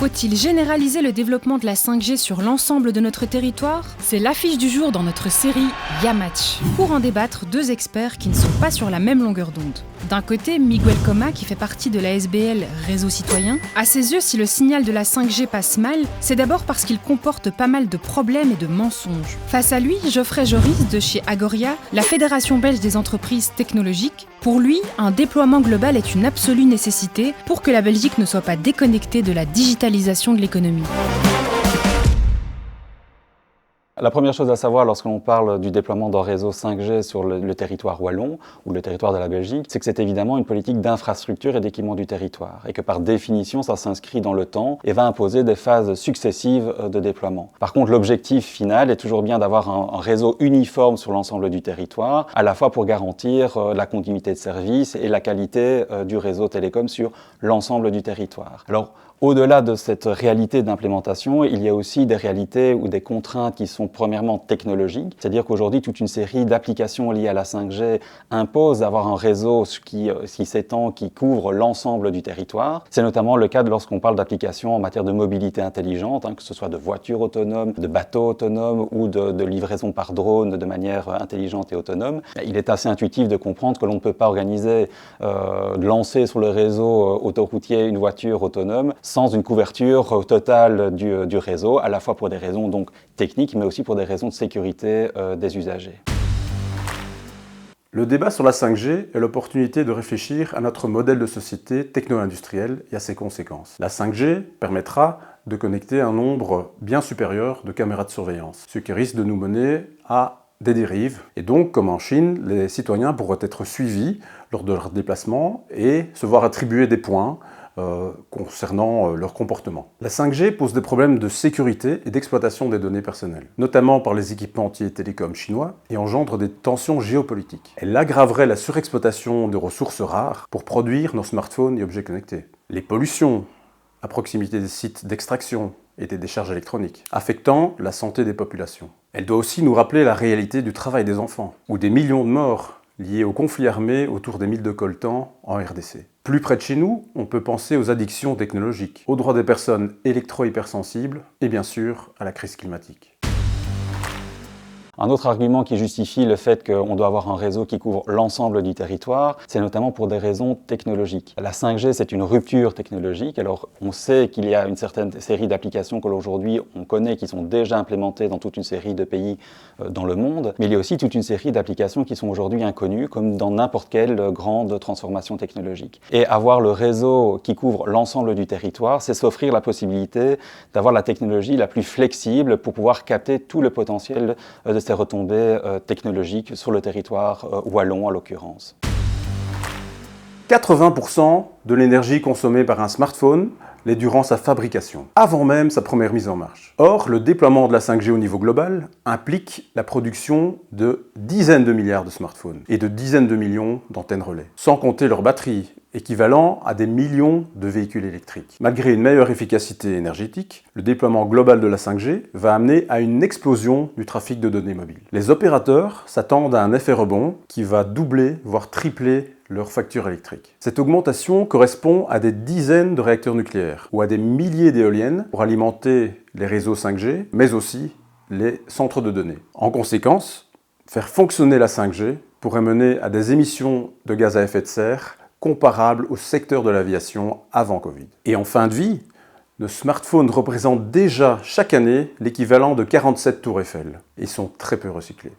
Faut-il généraliser le développement de la 5G sur l'ensemble de notre territoire? C'est l'affiche du jour dans notre série Yamatch. Pour en débattre, deux experts qui ne sont pas sur la même longueur d'onde. D'un côté, Miguel Coma, qui fait partie de la SBL Réseau Citoyen. À ses yeux, si le signal de la 5G passe mal, c'est d'abord parce qu'il comporte pas mal de problèmes et de mensonges. Face à lui, Geoffrey Joris de chez Agoria, la Fédération belge des entreprises technologiques. Pour lui, un déploiement global est une absolue nécessité pour que la Belgique ne soit pas déconnectée de la digitalisation de l'économie. La première chose à savoir lorsque l'on parle du déploiement d'un réseau 5G sur le territoire wallon ou le territoire de la Belgique, c'est que c'est évidemment une politique d'infrastructure et d'équipement du territoire et que par définition ça s'inscrit dans le temps et va imposer des phases successives de déploiement. Par contre, l'objectif final est toujours bien d'avoir un réseau uniforme sur l'ensemble du territoire, à la fois pour garantir la continuité de service et la qualité du réseau télécom sur l'ensemble du territoire. Alors, au-delà de cette réalité d'implémentation, il y a aussi des réalités ou des contraintes qui sont premièrement technologiques, c'est-à-dire qu'aujourd'hui toute une série d'applications liées à la 5G imposent d'avoir un réseau qui s'étend, qui couvre l'ensemble du territoire. C'est notamment le cas lorsqu'on parle d'applications en matière de mobilité intelligente, que ce soit de voitures autonomes, de bateaux autonomes ou de livraison par drone de manière intelligente et autonome. Il est assez intuitif de comprendre que l'on ne peut pas organiser, lancer sur le réseau autoroutier une voiture autonome sans une couverture totale du réseau, à la fois pour des raisons donc techniques, mais aussi pour des raisons de sécurité des usagers. Le débat sur la 5G est l'opportunité de réfléchir à notre modèle de société techno-industrielle et à ses conséquences. La 5G permettra de connecter un nombre bien supérieur de caméras de surveillance, ce qui risque de nous mener à des dérives. Et donc, comme en Chine, les citoyens pourraient être suivis lors de leur déplacement et se voir attribuer des points concernant leur comportement. La 5G pose des problèmes de sécurité et d'exploitation des données personnelles, notamment par les équipementiers télécoms chinois, et engendre des tensions géopolitiques. Elle aggraverait la surexploitation de ressources rares pour produire nos smartphones et objets connectés. Les pollutions à proximité des sites d'extraction et des décharges électroniques, affectant la santé des populations. Elle doit aussi nous rappeler la réalité du travail des enfants, ou des millions de morts liés aux conflits armés autour des milles de coltan en RDC. Plus près de chez nous, on peut penser aux addictions technologiques, aux droits des personnes électro-hypersensibles et bien sûr à la crise climatique. Un autre argument qui justifie le fait qu'on doit avoir un réseau qui couvre l'ensemble du territoire, c'est notamment pour des raisons technologiques. La 5G, c'est une rupture technologique. Alors, on sait qu'il y a une certaine série d'applications que l'aujourd'hui on connaît, qui sont déjà implémentées dans toute une série de pays dans le monde. Mais il y a aussi toute une série d'applications qui sont aujourd'hui inconnues, comme dans n'importe quelle grande transformation technologique. Et avoir le réseau qui couvre l'ensemble du territoire, c'est s'offrir la possibilité d'avoir la technologie la plus flexible pour pouvoir capter tout le potentiel de ces retombées technologiques sur le territoire wallon en l'occurrence. 80% de l'énergie consommée par un smartphone l'est durant sa fabrication, avant même sa première mise en marche. Or, le déploiement de la 5G au niveau global implique la production de dizaines de milliards de smartphones et de dizaines de millions d'antennes relais, sans compter leurs batteries, équivalent à des millions de véhicules électriques. Malgré une meilleure efficacité énergétique, le déploiement global de la 5G va amener à une explosion du trafic de données mobiles. Les opérateurs s'attendent à un effet rebond qui va doubler, voire tripler leur facture électrique. Cette augmentation correspond à des dizaines de réacteurs nucléaires ou à des milliers d'éoliennes pour alimenter les réseaux 5G, mais aussi les centres de données. En conséquence, faire fonctionner la 5G pourrait mener à des émissions de gaz à effet de serre comparables au secteur de l'aviation avant Covid. Et en fin de vie, nos smartphones représentent déjà chaque année l'équivalent de 47 tours Eiffel et sont très peu recyclés.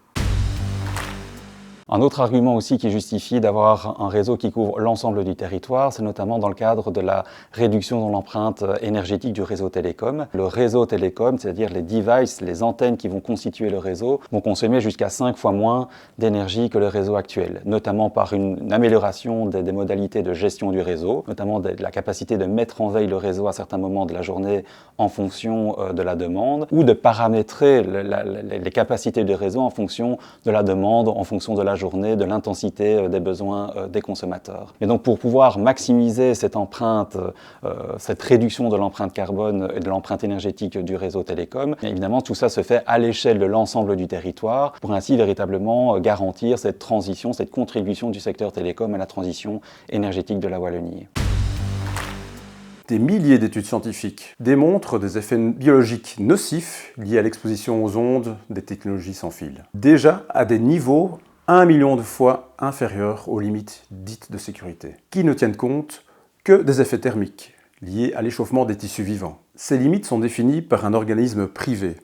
Un autre argument aussi qui justifie d'avoir un réseau qui couvre l'ensemble du territoire, c'est notamment dans le cadre de la réduction de l'empreinte énergétique du réseau télécom. Le réseau télécom, c'est-à-dire les devices, les antennes qui vont constituer le réseau, vont consommer jusqu'à 5 fois moins d'énergie que le réseau actuel, notamment par une amélioration des modalités de gestion du réseau, notamment de la capacité de mettre en veille le réseau à certains moments de la journée en fonction de la demande, ou de paramétrer les capacités du réseau en fonction de la demande, en fonction de la journée, de l'intensité des besoins des consommateurs. Et donc pour pouvoir maximiser cette empreinte, cette réduction de l'empreinte carbone et de l'empreinte énergétique du réseau télécom, évidemment tout ça se fait à l'échelle de l'ensemble du territoire pour ainsi véritablement garantir cette transition, cette contribution du secteur télécom à la transition énergétique de la Wallonie. Des milliers d'études scientifiques démontrent des effets biologiques nocifs liés à l'exposition aux ondes des technologies sans fil. Déjà à des niveaux 1 million de fois inférieurs aux limites dites de sécurité, qui ne tiennent compte que des effets thermiques liés à l'échauffement des tissus vivants. Ces limites sont définies par un organisme privé,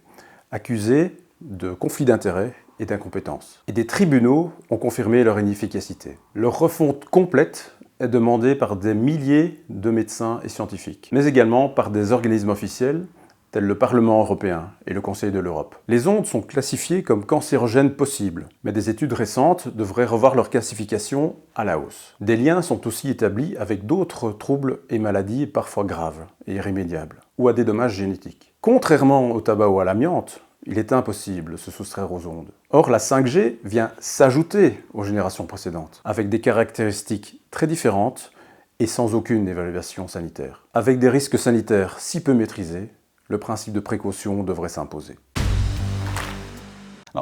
accusé de conflit d'intérêts et d'incompétence. Et des tribunaux ont confirmé leur inefficacité. Leur refonte complète est demandée par des milliers de médecins et scientifiques, mais également par des organismes officiels tels le Parlement européen et le Conseil de l'Europe. Les ondes sont classifiées comme cancérogènes possibles, mais des études récentes devraient revoir leur classification à la hausse. Des liens sont aussi établis avec d'autres troubles et maladies parfois graves et irrémédiables, ou à des dommages génétiques. Contrairement au tabac ou à l'amiante, il est impossible de se soustraire aux ondes. Or, la 5G vient s'ajouter aux générations précédentes, avec des caractéristiques très différentes et sans aucune évaluation sanitaire. Avec des risques sanitaires si peu maîtrisés, le principe de précaution devrait s'imposer.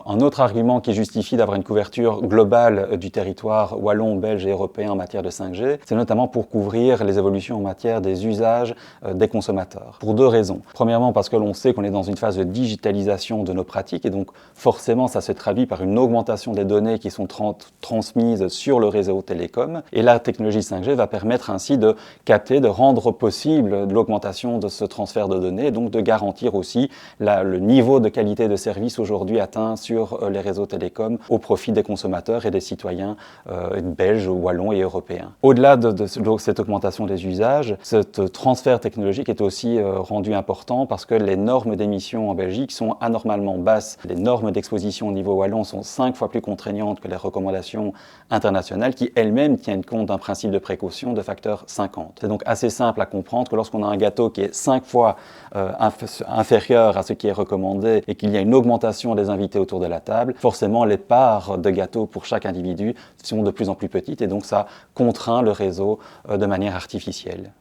Un autre argument qui justifie d'avoir une couverture globale du territoire wallon, belge et européen en matière de 5G, c'est notamment pour couvrir les évolutions en matière des usages des consommateurs. Pour deux raisons. Premièrement, parce que l'on sait qu'on est dans une phase de digitalisation de nos pratiques et donc forcément ça se traduit par une augmentation des données qui sont transmises sur le réseau télécom. Et la technologie 5G va permettre ainsi de capter, de rendre possible l'augmentation de ce transfert de données et donc de garantir aussi le niveau de qualité de service aujourd'hui atteint sur les réseaux télécoms au profit des consommateurs et des citoyens belges, wallons et européens. Au-delà de cette augmentation des usages, ce transfert technologique est aussi rendu important parce que les normes d'émission en Belgique sont anormalement basses. Les normes d'exposition au niveau wallon sont 5 fois plus contraignantes que les recommandations internationales qui elles-mêmes tiennent compte d'un principe de précaution de facteur 50. C'est donc assez simple à comprendre que lorsqu'on a un gâteau qui est 5 fois inférieur à ce qui est recommandé et qu'il y a une augmentation des invités autour de la table, forcément les parts de gâteau pour chaque individu sont de plus en plus petites et donc ça contraint le réseau de manière artificielle.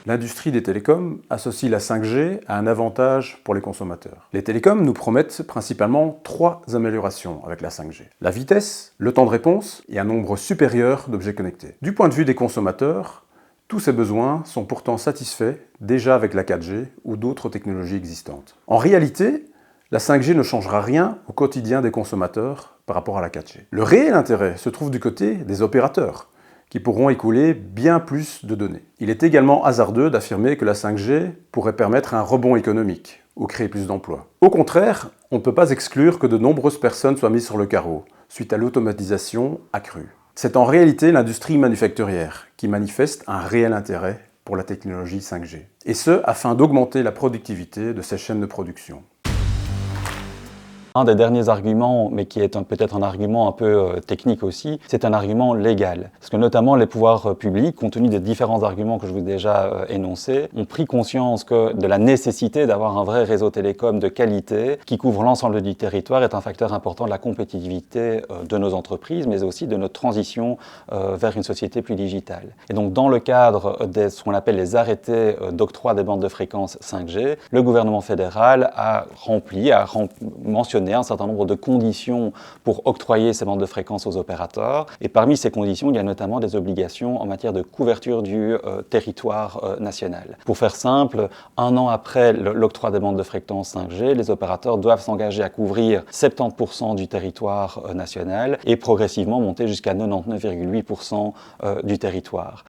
L'industrie des télécoms associe la 5G à un avantage pour les consommateurs. Les télécoms nous promettent principalement 3 améliorations avec la 5G. La vitesse, le temps de réponse et un nombre supérieur d'objets connectés. Du point de vue des consommateurs, tous ces besoins sont pourtant satisfaits déjà avec la 4G ou d'autres technologies existantes. En réalité, la 5G ne changera rien au quotidien des consommateurs par rapport à la 4G. Le réel intérêt se trouve du côté des opérateurs, qui pourront écouler bien plus de données. Il est également hasardeux d'affirmer que la 5G pourrait permettre un rebond économique ou créer plus d'emplois. Au contraire, on ne peut pas exclure que de nombreuses personnes soient mises sur le carreau, suite à l'automatisation accrue. C'est en réalité l'industrie manufacturière qui manifeste un réel intérêt pour la technologie 5G, et ce afin d'augmenter la productivité de ses chaînes de production. Un des derniers arguments, mais qui est peut-être un argument un peu technique aussi, c'est un argument légal. Parce que notamment les pouvoirs publics, compte tenu des différents arguments que je vous ai déjà énoncés, ont pris conscience de la nécessité d'avoir un vrai réseau télécom de qualité qui couvre l'ensemble du territoire est un facteur important de la compétitivité de nos entreprises, mais aussi de notre transition vers une société plus digitale. Et donc dans le cadre de ce qu'on appelle les arrêtés d'octroi des bandes de fréquences 5G, le gouvernement fédéral a mentionné un certain nombre de conditions pour octroyer ces bandes de fréquences aux opérateurs. Et parmi ces conditions, il y a notamment des obligations en matière de couverture du territoire national. Pour faire simple, 1 an après l'octroi des bandes de fréquences 5G, les opérateurs doivent s'engager à couvrir 70% du territoire national et progressivement monter jusqu'à 99,8% du territoire.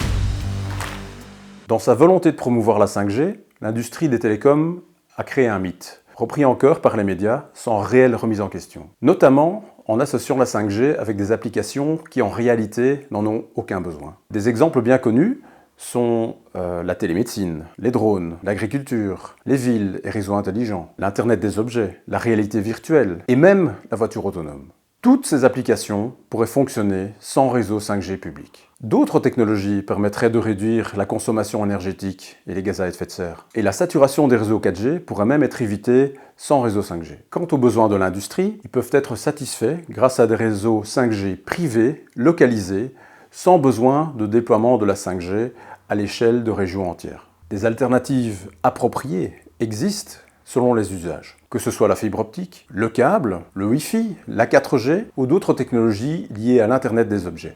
Dans sa volonté de promouvoir la 5G, l'industrie des télécoms a créé un mythe, repris en chœur par les médias sans réelle remise en question. Notamment en associant la 5G avec des applications qui en réalité n'en ont aucun besoin. Des exemples bien connus sont la télémédecine, les drones, l'agriculture, les villes et réseaux intelligents, l'Internet des objets, la réalité virtuelle et même la voiture autonome. Toutes ces applications pourraient fonctionner sans réseau 5G public. D'autres technologies permettraient de réduire la consommation énergétique et les gaz à effet de serre. Et la saturation des réseaux 4G pourrait même être évitée sans réseau 5G. Quant aux besoins de l'industrie, ils peuvent être satisfaits grâce à des réseaux 5G privés, localisés, sans besoin de déploiement de la 5G à l'échelle de régions entières. Des alternatives appropriées existent selon les usages, que ce soit la fibre optique, le câble, le Wi-Fi, la 4G ou d'autres technologies liées à l'Internet des objets.